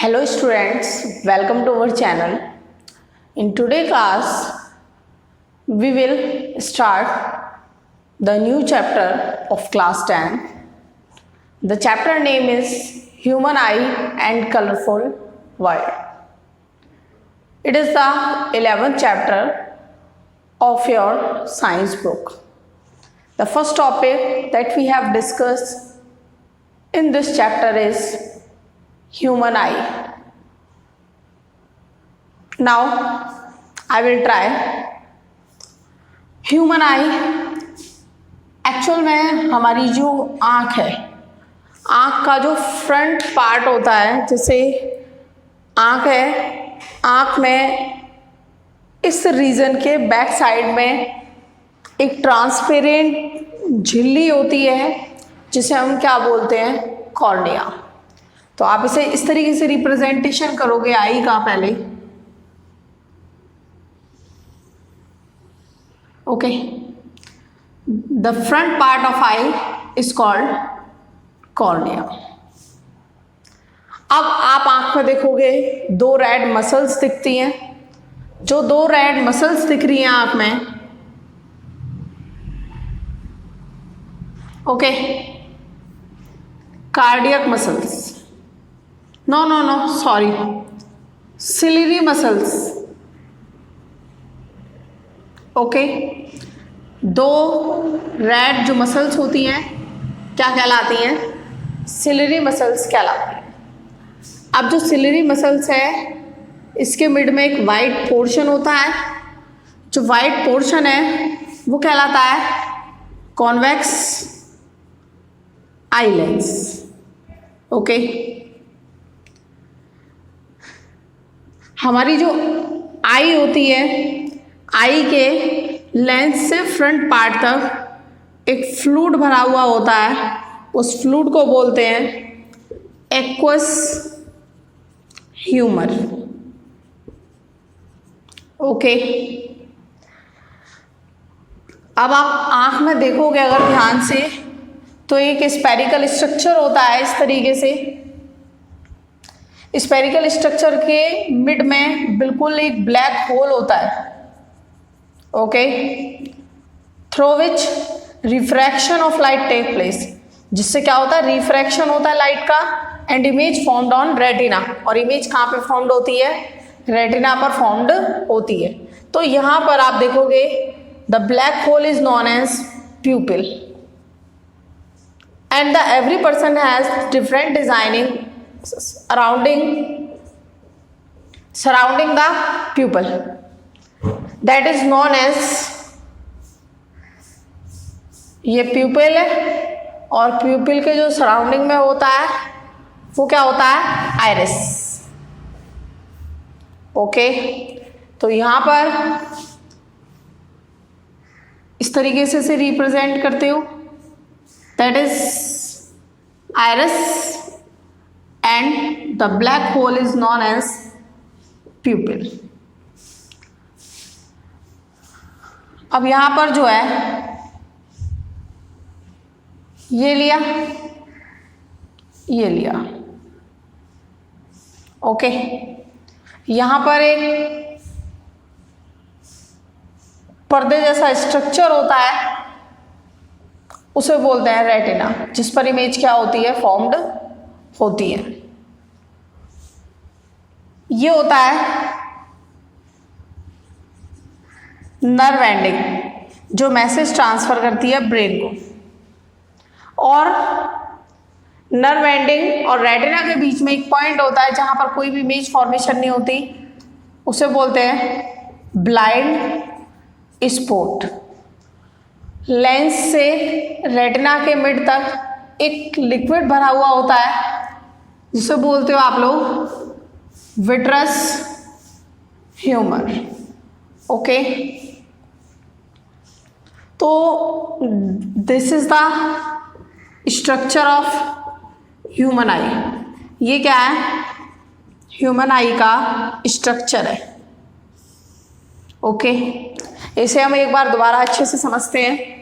Hello students, welcome to our channel. In today's class, we will start the new chapter of class 10. The chapter name is Human Eye and Colorful World. It is the 11th chapter of your science book. The first topic that we have discussed in this chapter is human eye. Now I will try. Human eye actual में हमारी जो आँख है, आँख का जो front part होता है, जैसे आँख है, आँख में इस रीजन के बैक साइड में एक ट्रांसपेरेंट झिल्ली होती है जिसे हम क्या बोलते हैं, कॉर्निया. तो आप इसे इस तरीके से रिप्रेजेंटेशन करोगे आई का पहले. Okay, the front part of I is called cornea. अब आप आंख में देखोगे दो रेड मसल्स दिखती हैं. जो दो रेड मसल्स दिख रही हैं आंख में, okay, cardiac muscles, no sorry, ciliary muscles. Okay, दो रेड जो मसल्स होती हैं क्या कहलाती हैं, सिलियरी मसल्स कहलाती हैं. अब जो सिलियरी मसल्स है इसके मिड में एक वाइट पोर्शन होता है. जो वाइट पोर्शन है वो कहलाता है कॉन्वेक्स आई लेंस. ओके, हमारी जो आई होती है, आई के लेंस से फ्रंट पार्ट तक एक फ्लूइड भरा हुआ होता है. उस फ्लूइड को बोलते हैं एक्वस ह्यूमर. ओके, अब आप आंख में देखोगे अगर ध्यान से तो एक स्फेरिकल स्ट्रक्चर होता है इस तरीके से. स्फेरिकल स्ट्रक्चर के मिड में बिल्कुल एक ब्लैक होल होता है. Okay, through which refraction of light take place. जिससे क्या होता है, रिफ्रैक्शन होता है लाइट का and image formed on retina. और इमेज कहाँ पे फॉर्म्ड होती है, रेटिना पर फॉर्म्ड होती है. तो यहाँ पर आप देखोगे the black hole is known as pupil and the every person has different designing surrounding the pupil, that is known as, ये प्यूपिल है और प्यूपिल के जो सराउंडिंग में होता है वो क्या होता है, आइरिस. ओके, तो यहां पर इस तरीके से रिप्रेजेंट करते हो, that is iris and the black hole is known as pupil. अब यहां पर जो है ये लिया, ये लिया. ओके, यहां पर एक पर्दे जैसा स्ट्रक्चर होता है, उसे बोलते हैं रेटिना, जिस पर इमेज क्या होती है, फॉर्म्ड होती है. ये होता है नर्व एंडिंग जो मैसेज ट्रांसफर करती है ब्रेन को. और नर्व एंडिंग और रेटिना के बीच में एक पॉइंट होता है जहां पर कोई भी इमेज फॉर्मेशन नहीं होती, उसे बोलते हैं ब्लाइंड स्पॉट. लेंस से रेटिना के मिड तक एक लिक्विड भरा हुआ होता है जिसे बोलते हो आप लोग विट्रस ह्यूमर. ओके, तो this is the structure of human आई. ये क्या है, ह्यूमन आई का स्ट्रक्चर है. ओके, इसे हम एक बार दोबारा अच्छे से समझते हैं.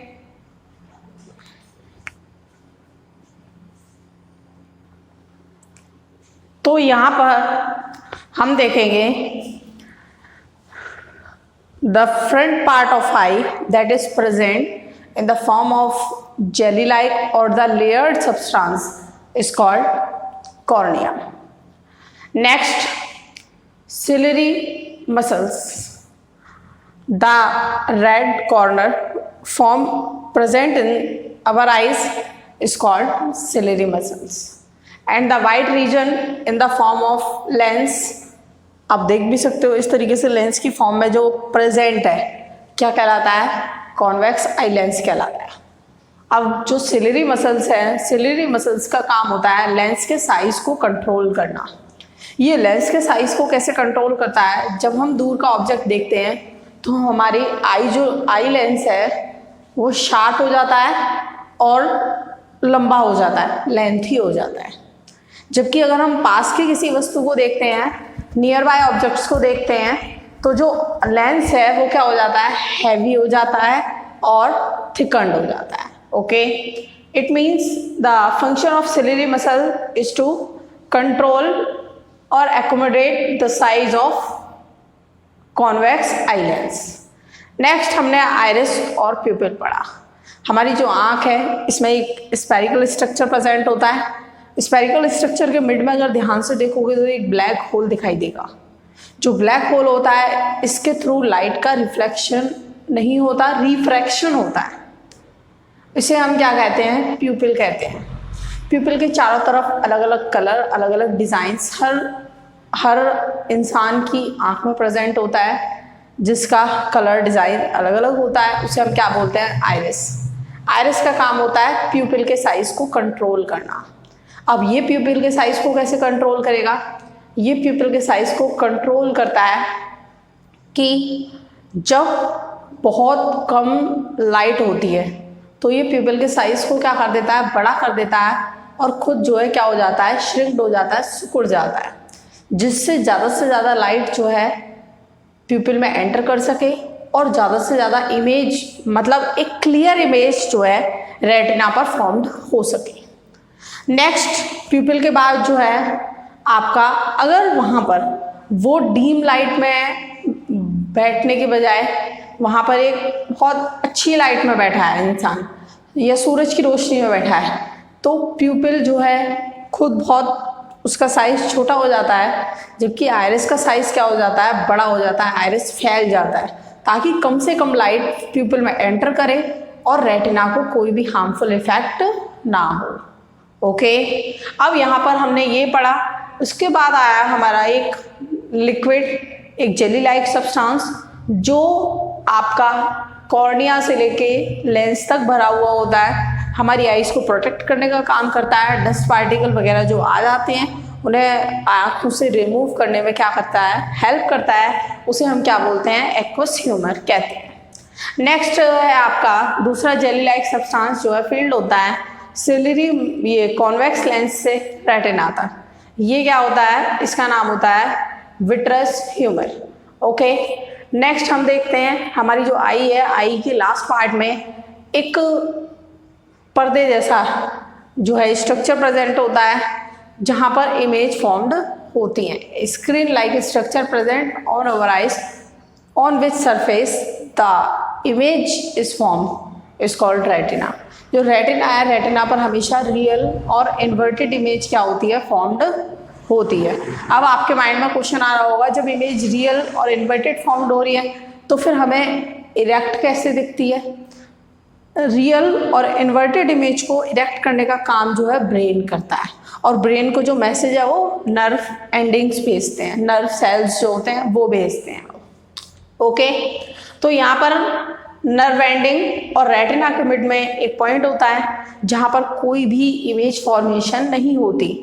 तो यहाँ पर हम देखेंगे the front part of eye that is present in the form of jelly like और the layered substance is called cornea. Next, ciliary muscles. The red corner form present in our eyes is called ciliary muscles, and the white region in the form of lens. आप देख भी सकते हो इस तरीके से lens की form में जो प्रेजेंट है क्या कहलाता है? कॉन्वेक्स आई लेंस कहलाता है. अब जो सिलियरी मसल्स हैं, सिलियरी मसल्स का काम होता है लेंस के साइज को कंट्रोल करना. ये लेंस के साइज को कैसे कंट्रोल करता है? जब हम दूर का ऑब्जेक्ट देखते हैं तो हमारी आई लेंस है वो शार्प हो जाता है और लंबा हो जाता है, लेंथी हो जाता है. जबकि अगर हम पास की किसी वस्तु को देखते हैं, नियर बाय ऑब्जेक्ट्स को देखते हैं, तो जो लेंस है वो क्या हो जाता है? हैवी हो जाता है और थिकन्ड हो जाता है. Okay, it means the function of ciliary muscle is to control और accommodate the size of convex eye lens. Next हमने आइरिस और प्यूपिल पढ़ा. हमारी जो आँख है इसमें एक स्पेरिकल स्ट्रक्चर प्रेजेंट होता है. स्पेरिकल स्ट्रक्चर के मिड में अगर ध्यान से देखोगे तो एक ब्लैक होल दिखाई देगा. जो ब्लैक होल होता है इसके थ्रू लाइट का रिफ्लेक्शन नहीं होता, रिफ्रैक्शन होता है. इसे हम क्या कहते हैं? प्यूपिल कहते हैं. प्यूपिल के चारों तरफ अलग अलग कलर, अलग अलग डिज़ाइंस हर इंसान की आंख में प्रेजेंट होता है, जिसका कलर डिज़ाइन अलग अलग होता है. उसे हम क्या बोलते हैं? आइरिस. आइरिस का काम होता है प्यूपिल के साइज़ को कंट्रोल करना. अब ये प्यूपिल के साइज़ को कैसे कंट्रोल करेगा? ये प्यूपिल के साइज़ को कंट्रोल करता है कि जब बहुत कम लाइट होती है तो ये प्यूपिल के साइज़ को क्या कर देता है? बड़ा कर देता है और खुद जो है क्या हो जाता है? श्रिंक्ड हो जाता है, सिकुड़ जाता है, जिससे ज़्यादा से ज़्यादा लाइट जो है प्यूपिल में एंटर कर सके और ज़्यादा से ज़्यादा इमेज, मतलब एक क्लियर इमेज जो है रेटिना पर फॉर्म्ड हो सके. नेक्स्ट, प्यूपिल के बाद जो है आपका, अगर वहाँ पर वो डीम लाइट में बैठने के बजाय वहाँ पर एक बहुत अच्छी लाइट में बैठा है इंसान या सूरज की रोशनी में बैठा है, तो प्यूपिल जो है खुद बहुत उसका साइज छोटा हो जाता है, जबकि आइरिस का साइज क्या हो जाता है? बड़ा हो जाता है. आइरिस फैल जाता है ताकि कम से कम लाइट प्यूपिल में एंटर करे और रेटिना को कोई भी हार्मफुल इफेक्ट ना हो. ओके, अब यहाँ पर हमने ये पढ़ा. उसके बाद आया हमारा एक लिक्विड, एक जेली लाइक सब्सटेंस जो आपका कॉर्निया से लेके लेंस तक भरा हुआ होता है. हमारी आइज़ को प्रोटेक्ट करने का काम करता है. डस्ट पार्टिकल वगैरह जो आ जाते हैं उन्हें आँखों से रिमूव करने में क्या करता है? हेल्प करता है. उसे हम क्या बोलते हैं? एक्वस ह्यूमर कहते हैं. नेक्स्ट है आपका दूसरा जेली लाइक सब्सटेंस जो है फील्ड होता है सिलियरी, ये कॉन्वेक्स लेंस से रेटिना तक. ये क्या होता है? इसका नाम होता है विट्रस ह्यूमर. ओके, नेक्स्ट हम देखते हैं हमारी जो आई है, आई के लास्ट पार्ट में एक पर्दे जैसा जो है स्ट्रक्चर प्रेजेंट होता है जहाँ पर इमेज फॉर्म्ड होती हैं. Screen like structure present on our eyes on which surface the image is form is called retina. जो रेटिना है, रेटिना पर हमेशा रियल और इन्वर्टेड इमेज क्या होती है? फॉर्म्ड होती है. अब आपके माइंड में क्वेश्चन आ रहा होगा, जब इमेज रियल और इन्वर्टेड फॉर्म्ड हो रही है तो फिर हमें इरेक्ट कैसे दिखती है? रियल और इन्वर्टेड इमेज को इरेक्ट करने का काम जो है ब्रेन करता है, और ब्रेन को जो मैसेज है वो नर्व एंडिंग्स भेजते हैं, नर्व सेल्स जो होते हैं वो भेजते हैं. ओके, तो यहाँ पर नर्व एंडिंग और रेटिना के मिड में एक पॉइंट होता है जहाँ पर कोई भी इमेज फॉर्मेशन नहीं होती.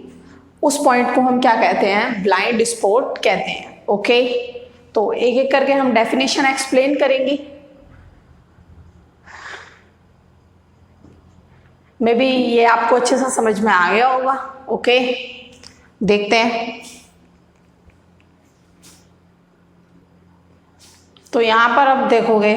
उस पॉइंट को हम क्या कहते हैं? ब्लाइंड स्पॉट कहते हैं. ओके, तो एक एक करके हम डेफिनेशन एक्सप्लेन करेंगे. मे बी ये आपको अच्छे से समझ में आ गया होगा. ओके, देखते हैं. तो यहाँ पर अब देखोगे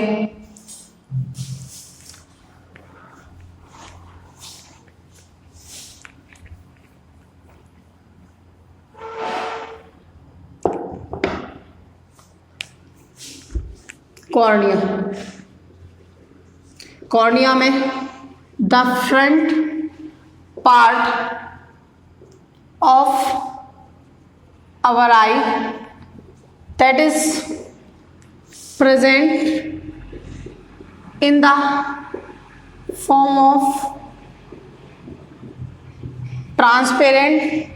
कॉर्निया, कॉर्निया में the front part of our eye that is present in the form of transparent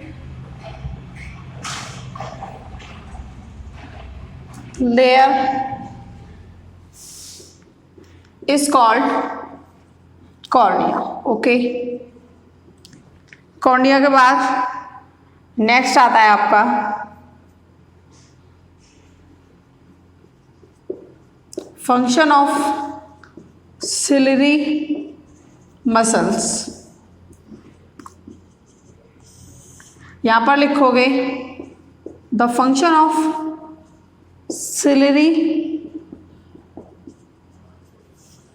layer is called cornea. Okay, cornea के बाद नेक्स्ट आता है आपका फंक्शन ऑफ सिलरी मसल्स। यहां पर लिखोगे the function of ciliary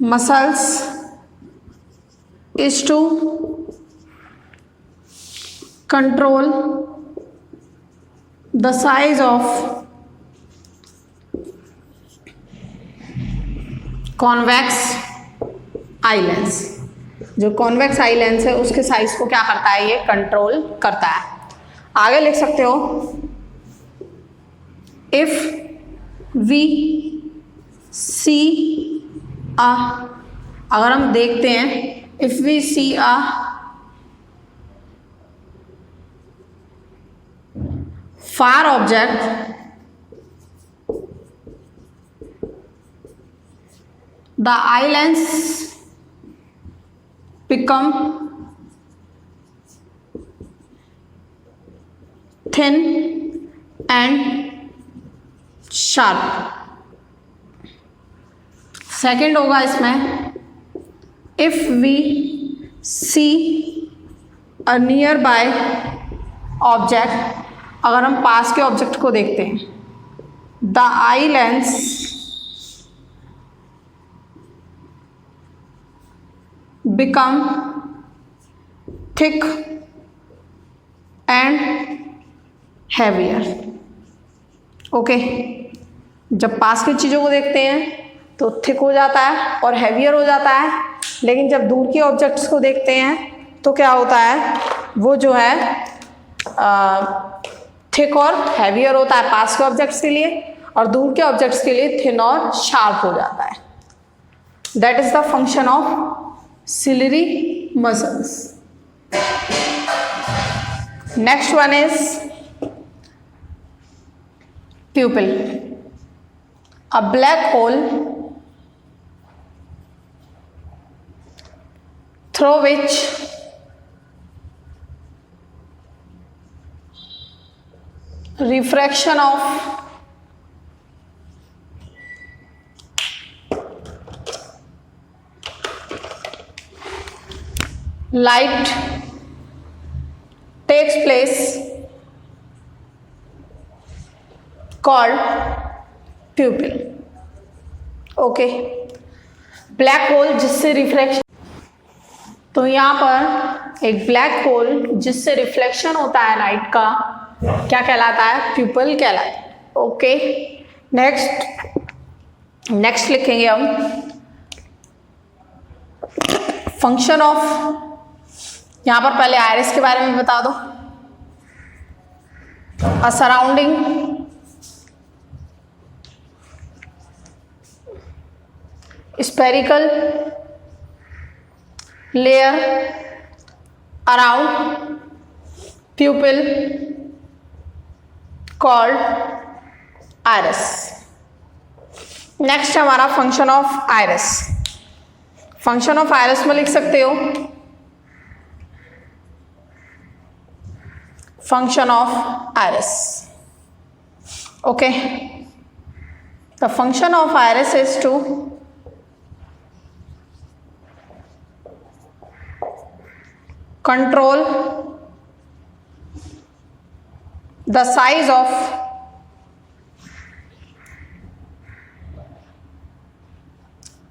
muscles is to control the size of convex eye lens। जो convex eye lens है उसके साइज को क्या करता है, ये कंट्रोल करता है। आगे लिख सकते हो if we see a, अगर हम देखते हैं if we see a far object the eye lens become thin and sharp. Second होगा इसमें if we see a near by object, अगर हम पास के ऑब्जेक्ट को देखते हैं the eye lens become thick and heavier. Okay, जब पास की चीज़ों को देखते हैं तो थिक हो जाता है और हैवियर हो जाता है, लेकिन जब दूर के ऑब्जेक्ट्स को देखते हैं तो क्या होता है, वो जो है थिक और हैवियर होता है पास के ऑब्जेक्ट्स के लिए, और दूर के ऑब्जेक्ट्स के लिए थिन और शार्प हो जाता है। That is the function of ciliary muscles. Next one is pupil, a black hole through which refraction of light takes place called pupil। Okay, black hole जिससे रिफ्लेक्शन, तो यहाँ पर एक ब्लैक होल जिससे रिफ्लेक्शन होता है लाइट का क्या कहलाता है, प्यूपल कहलाता है। ओके, नेक्स्ट लिखेंगे हम फंक्शन ऑफ, यहाँ पर पहले आयरिस के बारे में बता दो। A surrounding spherical layer around pupil called iris। Next हमारा function of iris. Function of iris में लिख सकते हो function of iris. Okay, the function of iris is to control the size of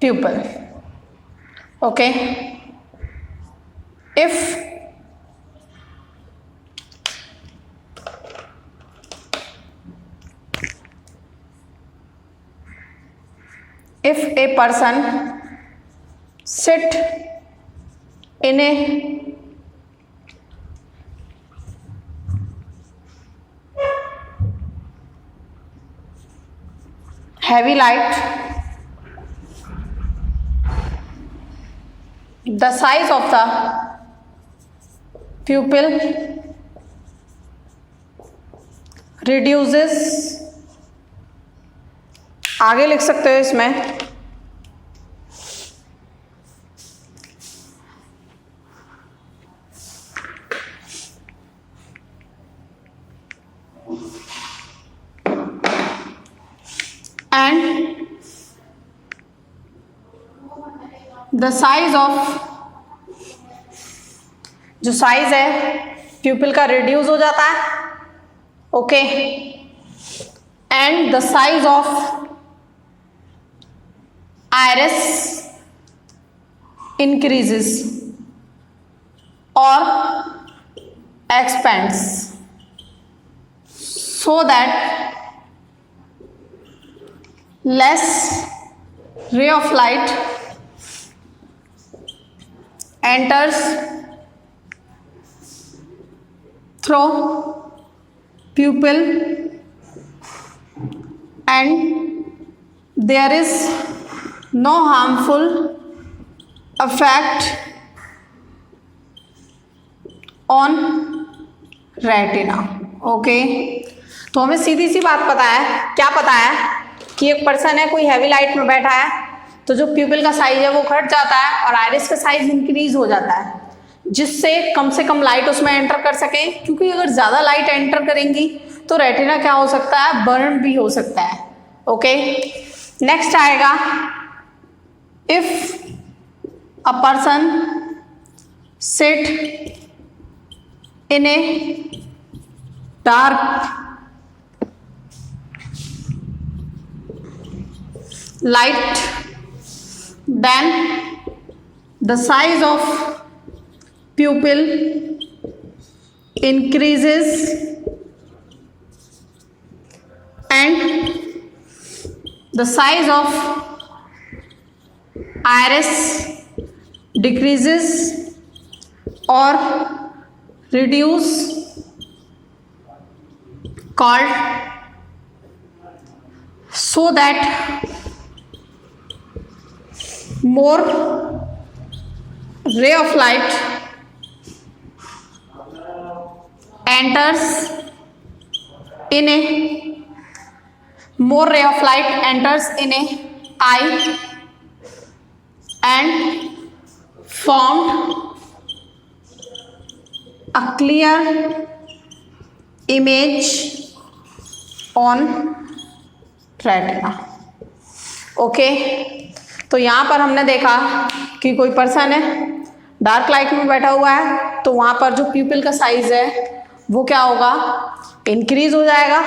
pupil। Okay, if person sit in a heavy light, the size of the pupil reduces, आगे लिख सकते हो इसमें, and the size of, जो size है प्यूपिल का reduce हो जाता है, okay, and the size of iris increases or expands so that less ray of light enters through pupil and there is no harmful effect on retina, okay. तो हमें सीधी सी बात पता है, क्या पता है कि एक पर्सन है, कोई हैवी लाइट में बैठा है, तो जो प्यूपिल का साइज है वो घट जाता है और आइरिस का साइज इंक्रीज हो जाता है, जिससे कम से कम लाइट उसमें एंटर कर सके, क्योंकि अगर ज़्यादा लाइट एंटर करेंगी तो रेटिना क्या हो सकता है, बर्न भी हो सकता है, ओके। नेक्स्ट आएगा, if a person sit in a dark light, then the size of pupil increases and the size of iris decreases or reduce, called, so that more ray of light enters in a eye and formed a clear image on retina, okay. तो यहाँ पर हमने देखा कि कोई person है, dark light में बैठा हुआ है, तो वहाँ पर जो प्यूपिल का साइज है वो क्या होगा, इंक्रीज हो जाएगा,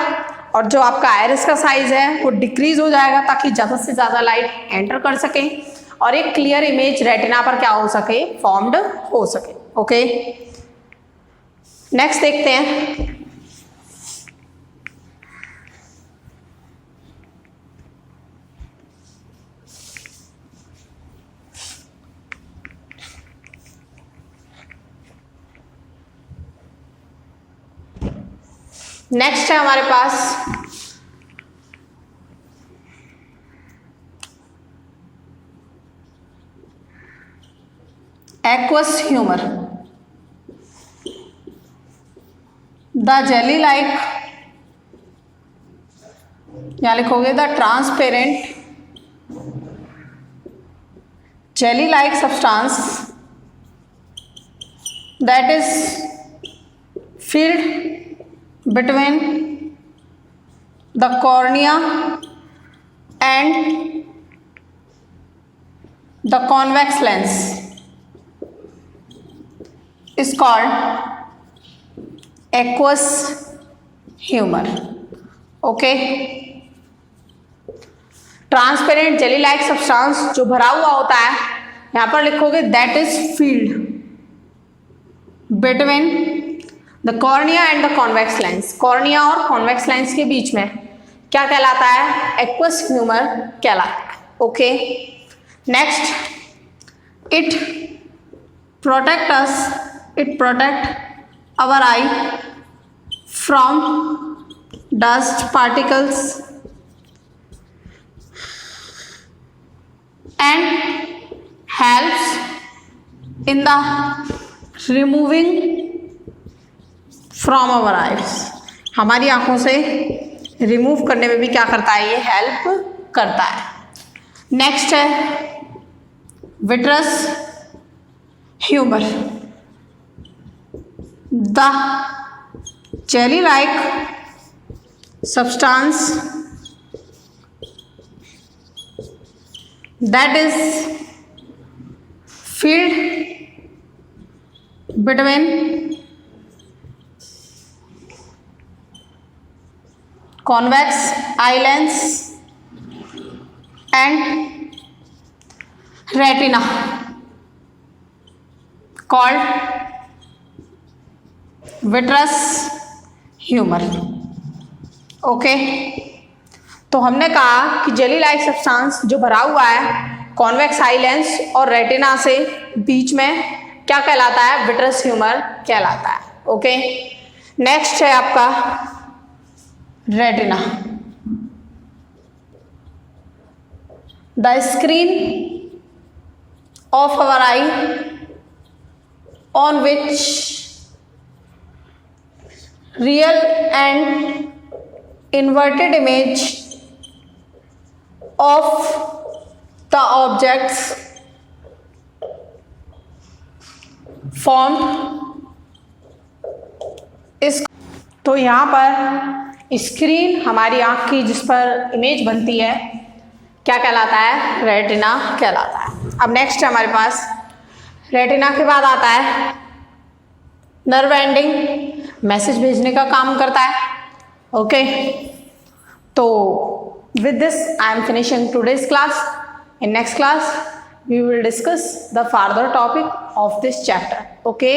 और जो आपका आइरिस का साइज है वो डिक्रीज हो जाएगा, ताकि ज़्यादा से ज़्यादा लाइट एंटर कर सके और एक क्लियर इमेज रेटिना पर क्या हो सके, फॉर्म्ड हो सके, ओके। नेक्स्ट देखते हैं, नेक्स्ट है हमारे पास aqueous humor, the jelly like, यहाँ लिखोगे the transparent jelly like substance that is filled between the cornea and the convex lens is called aqueous humor, okay। Transparent jelly like substance जो भरा हुआ होता है, यहाँ पर लिखोगे that is field between the cornea and the convex lens. Cornea और convex lens के बीच में क्या कहलाता है, एक्वस ह्यूमर कहलाता है, okay. Next, it protect our eye from dust particles and helps in the removing from our eyes. हमारी आंखों से रिमूव करने में भी क्या करता है, ये हेल्प करता है. नेक्स्ट है vitreous humour. The jelly-like substance that is filled between convex eye lens and retina called vitreous humour. Okay, तो हमने कहा कि जेली लाइक सब्सटेंस जो भरा हुआ है कॉन्वेक्स आई लेंस और रेटिना से बीच में क्या कहलाता है, विट्रस ह्यूमर कहलाता है. ओके, नेक्स्ट है आपका retina. The screen of our eye on which real and inverted image of the objects formed is. तो यहाँ पर स्क्रीन हमारी आँख की जिस पर इमेज बनती है क्या कहलाता है, रेटिना कहलाता है. अब नेक्स्ट है हमारे पास, रेटिना के बाद आता है नर्व एंडिंग, मैसेज भेजने का काम करता है. ओके, तो with this I am finishing today's class. In next class we will discuss the further topic of this chapter. Okay.